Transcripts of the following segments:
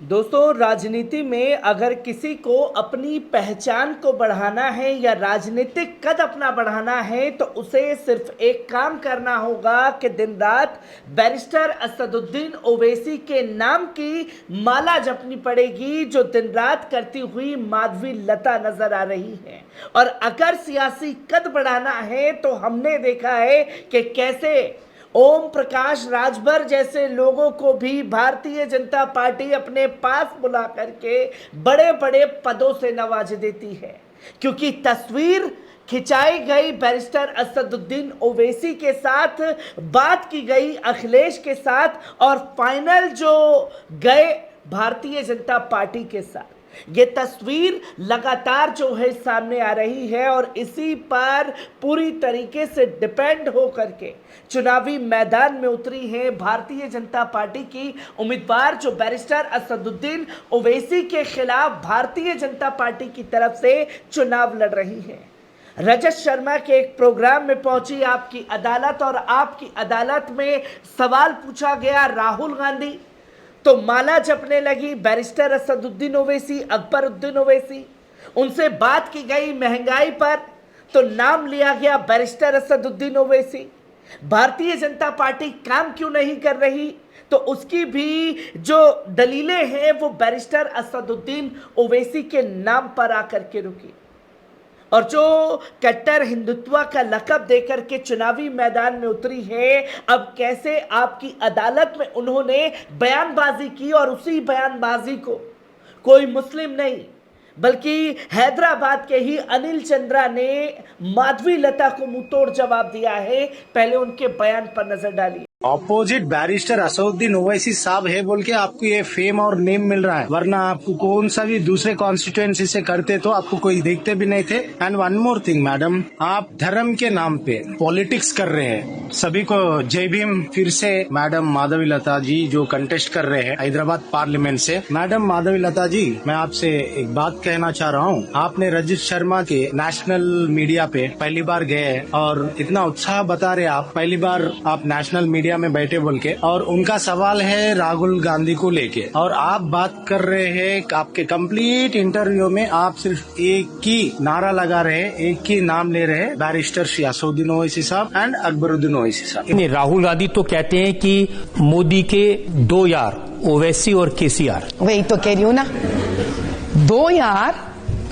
दोस्तों, राजनीति में अगर किसी को अपनी पहचान को बढ़ाना है या राजनीतिक कद अपना बढ़ाना है तो उसे सिर्फ एक काम करना होगा कि दिन रात बैरिस्टर असदुद्दीन ओवैसी के नाम की माला जपनी पड़ेगी, जो दिन रात करती हुई माधवी लता नजर आ रही है। और अगर सियासी कद बढ़ाना है तो हमने देखा है कि कैसे ओम प्रकाश राजभर जैसे लोगों को भी भारतीय जनता पार्टी अपने पास बुला करके बड़े बड़े पदों से नवाज देती है, क्योंकि तस्वीर खिंचाई गई बैरिस्टर असदुद्दीन ओवैसी के साथ, बात की गई अखिलेश के साथ और फाइनल जो गए भारतीय जनता पार्टी के साथ। ये तस्वीर लगातार जो है सामने आ रही है और इसी पर पूरी तरीके से डिपेंड हो करके चुनावी मैदान में उतरी है भारतीय जनता पार्टी की उम्मीदवार, जो बैरिस्टर असदुद्दीन ओवैसी के खिलाफ भारतीय जनता पार्टी की तरफ से चुनाव लड़ रही है। रजत शर्मा के एक प्रोग्राम में पहुंची आपकी अदालत और आपकी अदालत में सवाल पूछा गया राहुल गांधी, तो माला जपने लगी बैरिस्टर असदुद्दीन ओवैसी, अकबरुद्दीन ओवैसी। उनसे बात की गई महंगाई पर, तो नाम लिया गया बैरिस्टर असदुद्दीन ओवैसी। भारतीय जनता पार्टी काम क्यों नहीं कर रही, तो उसकी भी जो दलीलें हैं वो बैरिस्टर असदुद्दीन ओवैसी के नाम पर आकर के रुकी। और जो कट्टर हिंदुत्व का लक़ब देकर के चुनावी मैदान में उतरी है, अब कैसे आपकी अदालत में उन्होंने बयानबाजी की और उसी बयानबाजी को कोई मुस्लिम नहीं बल्कि हैदराबाद के ही अनिल चंद्रा ने माधवी लता को मुंहतोड़ जवाब दिया है। पहले उनके बयान पर नजर डालिए। ऑपोजिट बैरिस्टर असदुद्दीन ओवैसी साहब है बोल के आपको ये फेम और नेम मिल रहा है, वरना आपको कौन सा भी दूसरे कॉन्स्टिट्यूएंसी से करते तो आपको कोई देखते भी नहीं थे। And one more thing madam, आप धर्म के नाम पे पॉलिटिक्स कर रहे हैं। सभी को जय भीम। फिर से मैडम माधवी लता जी जो कंटेस्ट कर रहे हैं हैदराबाद पार्लियामेंट से। मैडम माधवी लता जी, मैं आपसे एक बात कहना चाह रहा हूँ। आपने रजत शर्मा के नेशनल मीडिया पे पहली बार गए और इतना उत्साह बता रहे आप, पहली बार आप नेशनल मीडिया में बैठे बोल के, और उनका सवाल है राहुल गांधी को लेके, और आप बात कर रहे हैं। आपके कंप्लीट इंटरव्यू में आप सिर्फ एक ही नारा लगा रहे हैं, एक ही नाम ले रहे हैं, बैरिस्टर असदुद्दीन ओवैसी साहब एंड अकबरुद्दीन ओवैसी साहब। राहुल गांधी तो कहते हैं कि मोदी के दो यार ओवैसी और केसीआर। वही तो कह रही हूँ ना, दो यार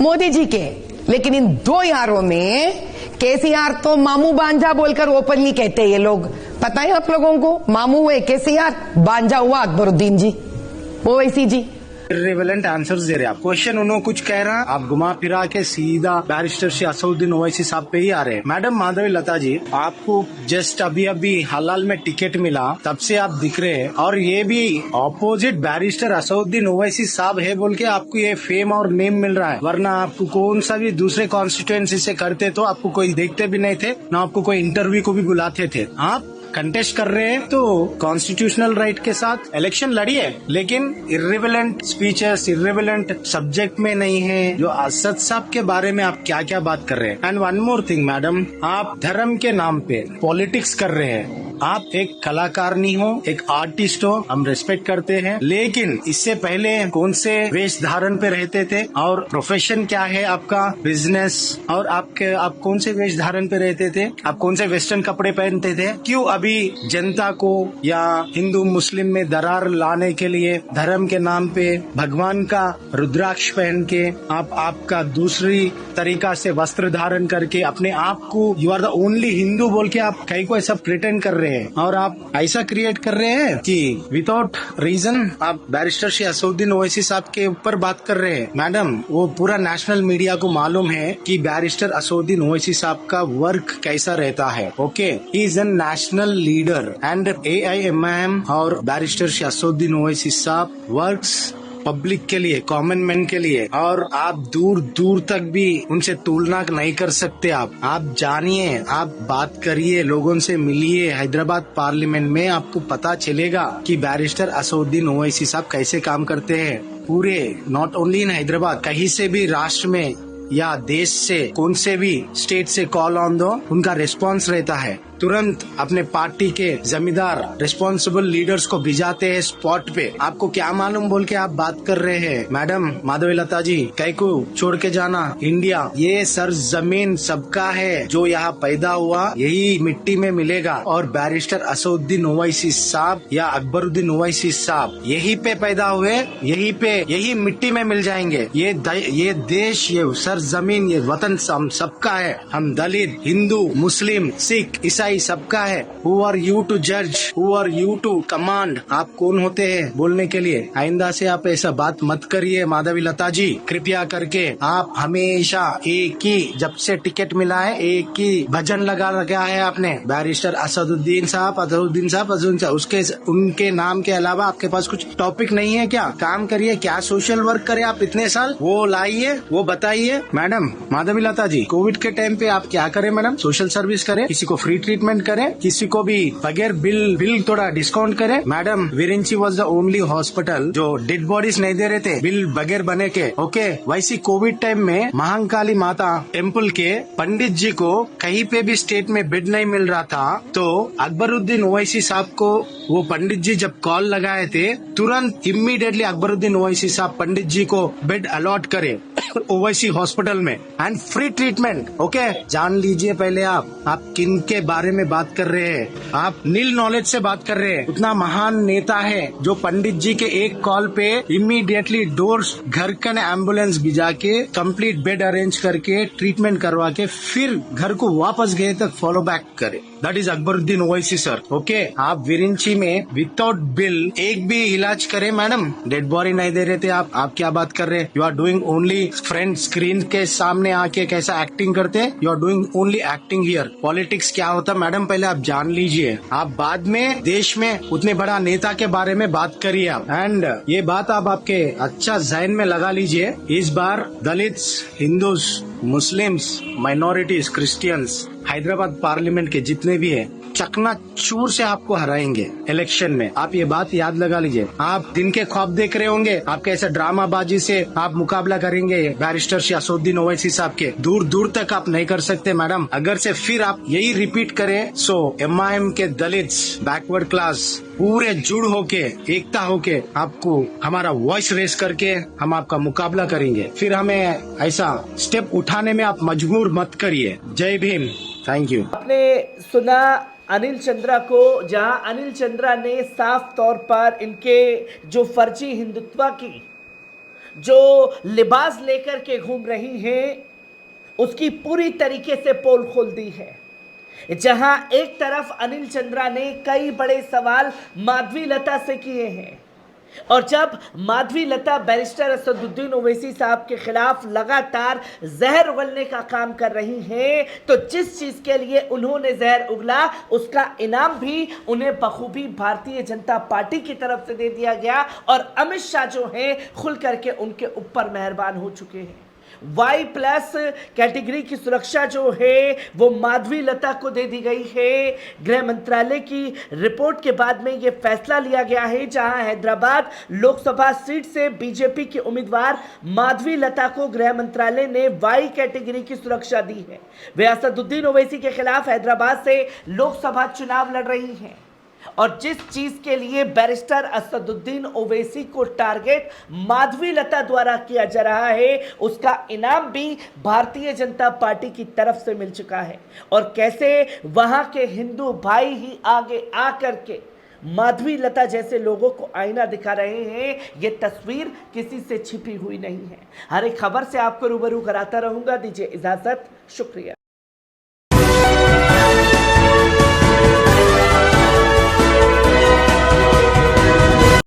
मोदी जी के, लेकिन इन दो यारों में केसीआर तो मामू बांझा बोलकर ओपनली कहते हैं ये लोग। पता है आप लोगों को, मामू हुए केसीआर, बांझा हुआ अकबरुद्दीन जी ओवैसी जी। रिलेवेंट आंसर्स दे रहे आप। क्वेश्चन उन्होंने कुछ कह रहा, आप घुमा फिरा के सीधा बैरिस्टर असदुद्दीन ओवैसी साहब पे ही आ रहे हैं। मैडम माधवी लता जी, आपको जस्ट अभी हाल में टिकट मिला, तब से आप दिख रहे हैं, और ये भी ऑपोजिट बैरिस्टर असदुद्दीन ओवैसी साहब है बोल के आपको ये फेम और नेम मिल रहा है, वरना आपको कौन सा भी दूसरे कॉन्स्टिट्यूएंसी से करते तो आपको कोई देखते भी नहीं थे, न आपको कोई इंटरव्यू को भी बुलाते थे। आप कंटेस्ट कर रहे हैं तो कॉन्स्टिट्यूशनल राइट के साथ इलेक्शन लड़िए, लेकिन इर्रिलेवेंट स्पीचेस, इर्रिलेवेंट सब्जेक्ट में नहीं है। जो असद साहब के बारे में आप क्या क्या बात कर रहे हैं। And one more thing madam, आप धर्म के नाम पे पॉलिटिक्स कर रहे हैं। आप एक कलाकार नहीं हो, एक आर्टिस्ट हो, हम रिस्पेक्ट करते हैं, लेकिन इससे पहले कौन से वेश धारण पे रहते थे और प्रोफेशन क्या है आपका, बिजनेस, और आप कौन से वेश धारण पे रहते थे, आप कौन से वेस्टर्न कपड़े पहनते थे। क्यों अभी जनता को या हिंदू मुस्लिम में दरार लाने के लिए धर्म के नाम पे भगवान का रुद्राक्ष पहन के आपका दूसरी तरीका से वस्त्र धारण करके अपने आप को you are the only Hindu बोल के आप कहीं को ऐसा प्रिटेंड कर रहे हैं, और आप ऐसा क्रिएट कर रहे हैं कि विदाउट रीजन आप बैरिस्टर असदुद्दीन ओवैसी साहब के ऊपर बात कर रहे हैं। मैडम, वो पूरा नेशनल मीडिया को मालूम है कि बैरिस्टर असदुद्दीन ओवैसी साहब का वर्क कैसा रहता है। Okay, he is an national leader and AIMIM और बैरिस्टर असदुद्दीन ओवैसी साहब वर्क्स पब्लिक के लिए, कॉमन मैन के लिए, और आप दूर दूर तक भी उनसे तुलना नहीं कर सकते। आप जानिए, आप बात करिए, लोगों से मिलिए। हैदराबाद पार्लियामेंट में आपको पता चलेगा कि बैरिस्टर असदुद्दीन ओवैसी साहब कैसे काम करते हैं। पूरे नॉट ओनली इन हैदराबाद, कहीं से भी राष्ट्र में या देश से कौन से भी स्टेट से कॉल ऑन दो, उनका रिस्पॉन्स रहता है। तुरंत अपने पार्टी के जमींदार रिस्पॉन्सिबल लीडर्स को भिजाते हैं स्पॉट पे। आपको क्या मालूम बोल के आप बात कर रहे हैं। मैडम माधवी लता जी, कई को छोड़ के जाना इंडिया, ये सर जमीन सबका है। जो यहाँ पैदा हुआ यही मिट्टी में मिलेगा। और बैरिस्टर असदुद्दीन ओवैसी साहब या अकबरुद्दीन ओवैसी साहब यही पे पैदा हुए, यही पे यही मिट्टी में मिल जाएंगे। ये देश, ये सर जमीन, ये वतन हम सबका है। हम दलित, हिंदू, मुस्लिम, सिख, ईसाई सबका है। Who are you to judge? Who are you to command? आप कौन होते हैं बोलने के लिए? आइंदा से आप ऐसा बात मत करिए माधवी लता जी, कृपया करके। आप हमेशा एक ही, जब से टिकट मिला है एक ही भजन लगा रखा है आपने, बैरिस्टर असदुद्दीन साहब, असदुद्दीन साहब, असदुद्दीन साहब। उसके उनके नाम के अलावा आपके पास कुछ टॉपिक नहीं है क्या? काम करिए, क्या सोशल वर्क करे आप इतने साल, वो लाइए, वो बताइए। मैडम माधवी लता जी, कोविड के टाइम पे आप क्या करें मैडम? सोशल सर्विस करें, किसी को फ्री ट्रीटमेंट करें, किसी को भी बगैर बिल थोड़ा डिस्काउंट करें। Madam Virinchi was the only hospital जो डेड बॉडीज नहीं दे रहे थे बिल बगैर बने के। ओके, वैसी कोविड टाइम में महाकाली माता टेम्पल के पंडित जी को कहीं पे भी स्टेट में बेड नहीं मिल रहा था, तो अकबरुद्दीन ओवैसी साहब को वो पंडित जी जब कॉल लगाए थे, तुरंत इमीडिएटली अकबरुद्दीन ओवैसी साहब पंडित जी को बेड अलॉट करे ओवैसी हॉस्पिटल में एंड फ्री ट्रीटमेंट। ओके, जान लीजिए पहले आप किन के बारे में बात कर रहे हैं। आप नील नॉलेज से बात कर रहे हैं। उतना महान नेता है जो पंडित जी के एक कॉल पे इमीडिएटली डोर्स घर का एम्बुलेंस भिजा के कंप्लीट बेड अरेंज करके ट्रीटमेंट करवा के फिर घर को वापस गए तक फॉलो बैक करे। That is Akbaruddin Owaisi sir. Okay, आप विरिंची में विदाउट बिल एक भी इलाज करे मैडम, डेड बॉडी नहीं दे रहे थे आप क्या बात कर रहे हैं? You are doing only front screen के सामने आके कैसा एक्टिंग करते हैं, you are doing only acting here. Politics क्या होता है मैडम पहले आप जान लीजिए। आप बाद में देश में उतने बड़ा नेता के बारे में बात करिए आप। एंड ये बात आप आपके अच्छा जहन में लगा लीजिए, इस बार Dalits, Hindus, Muslims, minorities, Christians Hyderabad parliament के जितने भी है चकनाचूर से आपको हराएंगे इलेक्शन में। आप ये बात याद लगा लीजिए। आप दिन के ख्वाब देख रहे होंगे, आपके ऐसा ड्रामाबाजी से आप मुकाबला करेंगे बैरिस्टर असदुद्दीन ओवैसी साहब के, दूर दूर तक आप नहीं कर सकते मैडम। अगर से फिर आप यही रिपीट करें, सो MIM के दलित्स, बैकवर्ड क्लास पूरे जुड़ होके, एकता होके आपको हमारा वॉइस रेस करके हम आपका मुकाबला करेंगे। फिर हमें ऐसा स्टेप उठाने में आप मजबूर मत करिए। जय भीम, थैंक यू। आपने सुना अनिल चंद्रा को, जहां अनिल चंद्रा ने साफ तौर पर इनके जो फर्जी हिंदुत्व की जो लिबास लेकर के घूम रही हैं उसकी पूरी तरीके से पोल खोल दी है। जहां एक तरफ अनिल चंद्रा ने कई बड़े सवाल माधवी लता से किए हैं और जब माधवी लता बैरिस्टर असदुद्दीन ओवैसी साहब के खिलाफ लगातार जहर उगलने का काम कर रही हैं, तो जिस चीज के लिए उन्होंने जहर उगला उसका इनाम भी उन्हें बखूबी भारतीय जनता पार्टी की तरफ से दे दिया गया और अमित शाह जो हैं खुल करके उनके ऊपर मेहरबान हो चुके हैं। Y+ कैटेगरी की सुरक्षा जो है वो माधवी लता को दे दी गई है। गृह मंत्रालय की रिपोर्ट के बाद में ये फैसला लिया गया है, जहां हैदराबाद लोकसभा सीट से बीजेपी की उम्मीदवार माधवी लता को गृह मंत्रालय ने Y कैटेगरी की सुरक्षा दी है। वे असदुद्दीन ओवैसी के खिलाफ हैदराबाद से लोकसभा चुनाव लड़ रही हैं और जिस चीज के लिए बैरिस्टर असदुद्दीन ओवैसी को टारगेट माधवी लता द्वारा किया जा रहा है उसका इनाम भी भारतीय जनता पार्टी की तरफ से मिल चुका है। और कैसे वहां के हिंदू भाई ही आगे आकर के माधवी लता जैसे लोगों को आईना दिखा रहे हैं, ये तस्वीर किसी से छिपी हुई नहीं है। हर एक खबर से आपको रूबरू कराता रहूंगा। दीजिए इजाजत, शुक्रिया।